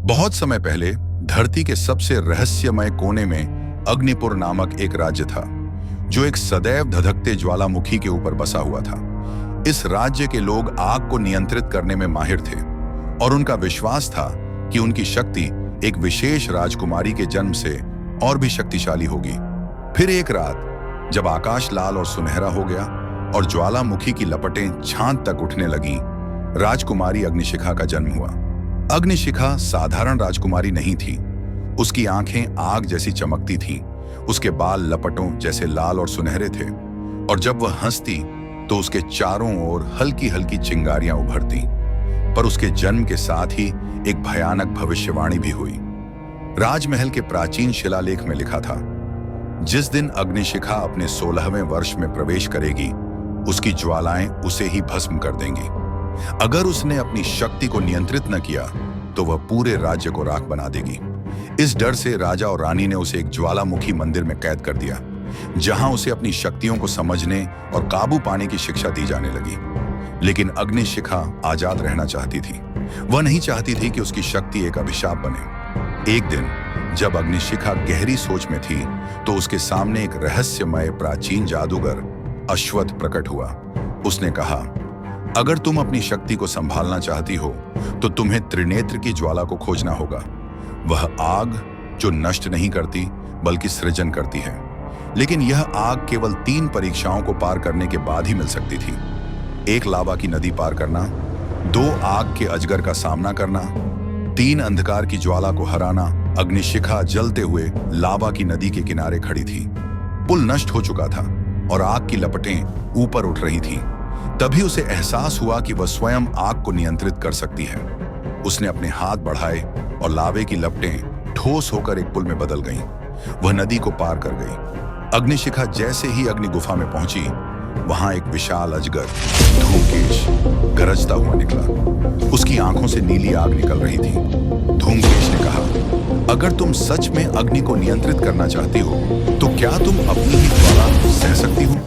बहुत समय पहले धरती के सबसे रहस्यमय कोने में अग्निपुर नामक एक राज्य था, जो एक सदैव धधकते ज्वालामुखी के ऊपर बसा हुआ था। इस राज्य के लोग आग को नियंत्रित करने में माहिर थे और उनका विश्वास था कि उनकी शक्ति एक विशेष राजकुमारी के जन्म से और भी शक्तिशाली होगी। फिर एक रात जब आकाश लाल और सुनहरा हो गया और ज्वालामुखी की लपटें छांद तक उठने लगीं, राजकुमारी अग्निशिखा का जन्म हुआ। अग्निशिखा साधारण राजकुमारी नहीं थी। उसकी आंखें आग जैसी चमकती थीं, उसके बाल लपटों जैसे लाल और सुनहरे थे, और जब वह हंसती तो उसके चारों ओर हल्की हल्की चिंगारियां उभरती। पर उसके जन्म के साथ ही एक भयानक भविष्यवाणी भी हुई। राजमहल के प्राचीन शिलालेख में लिखा था, जिस दिन अग्निशिखा अपने 16वें वर्ष में प्रवेश करेगी, उसकी ज्वालाएं उसे ही भस्म कर देंगी। अगर उसने अपनी शक्ति को नियंत्रित न किया तो वह पूरे राज्य को राख बना देगी। इस डर से राजा और रानी ने उसे एक ज्वालामुखी मंदिर में कैद कर दिया, जहां उसे अपनी शक्तियों को समझने और काबू पाने की शिक्षा दी जाने लगी। लेकिन अग्निशिखा आजाद रहना चाहती थी। वह नहीं चाहती थी कि उसकी शक्ति एक अभिशाप बने। एक दिन जब अग्निशिखा गहरी सोच में थी तो उसके सामने एक रहस्यमय प्राचीन जादूगर अश्वत्थ प्रकट हुआ। उसने कहा, अगर तुम अपनी शक्ति को संभालना चाहती हो तो तुम्हें त्रिनेत्र की ज्वाला को खोजना होगा। वह आग जो नष्ट नहीं करती बल्कि सृजन करती है। लेकिन यह आग केवल 3 परीक्षाओं को पार करने के बाद ही मिल सकती थी। 1 लावा की नदी पार करना, 2 आग के अजगर का सामना करना, 3 अंधकार की ज्वाला को हराना। अग्निशिखा जलते हुए लावा की नदी के किनारे खड़ी थी। पुल नष्ट हो चुका था और आग की लपटें ऊपर उठ रही थीं। तभी उसे एहसास हुआ कि वह स्वयं आग को नियंत्रित कर सकती है। उसने अपने हाथ बढ़ाए और लावे की लपटें ठोस होकर एक पुल में बदल गईं। वह नदी को पार कर गई। अग्निशिखा जैसे ही अग्नि गुफा में पहुंची, वहां एक विशाल अजगर धूमकेश गरजता हुआ निकला। उसकी आंखों से नीली आग निकल रही थी। धूमकेश ने कहा, अगर तुम सच में अग्नि को नियंत्रित करना चाहती हो तो क्या तुम अपनी ही ज्वाला सह सकती हो?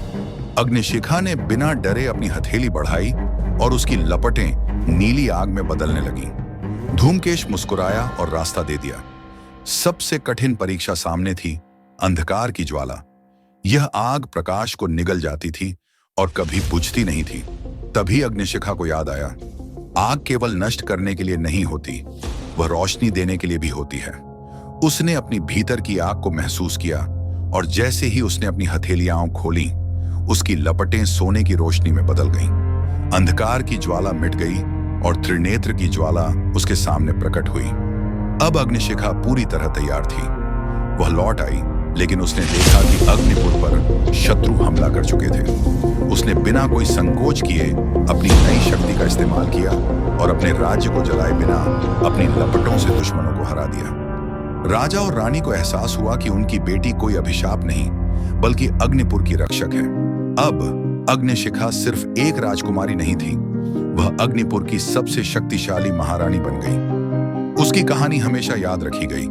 अग्निशिखा ने बिना डरे अपनी हथेली बढ़ाई और उसकी लपटें नीली आग में बदलने लगीं। धूमकेश मुस्कुराया और रास्ता दे दिया। सबसे कठिन परीक्षा सामने थी, अंधकार की ज्वाला। यह आग प्रकाश को निगल जाती थी और कभी बुझती नहीं थी। तभी अग्निशिखा को याद आया, आग केवल नष्ट करने के लिए नहीं होती, वह रोशनी देने के लिए भी होती है। उसने अपनी भीतर की आग को महसूस किया और जैसे ही उसने अपनी हथेलियां खोली, उसकी लपटें सोने की रोशनी में बदल गईं। अंधकार की ज्वाला मिट गई और त्रिनेत्र की ज्वाला उसके सामने प्रकट हुई। अब अग्निशिखा पूरी तरह तैयार थी। वह लौट आई, लेकिन उसने देखा कि अग्निपुर पर शत्रु हमला कर चुके थे। उसने बिना कोई संकोच किए अपनी नई शक्ति का इस्तेमाल किया और अपने राज्य को जलाए बिना अपनी लपटों से दुश्मनों को हरा दिया। राजा और रानी को एहसास हुआ कि उनकी बेटी कोई अभिशाप नहीं बल्कि अग्निपुर की रक्षक है। अब अग्निशिखा सिर्फ एक राजकुमारी नहीं थी, वह अग्निपुर की सबसे शक्तिशाली महारानी बन गई। उसकी कहानी हमेशा याद रखी गई,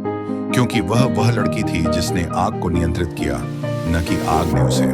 क्योंकि वह लड़की थी जिसने आग को नियंत्रित किया, न कि आग ने उसे।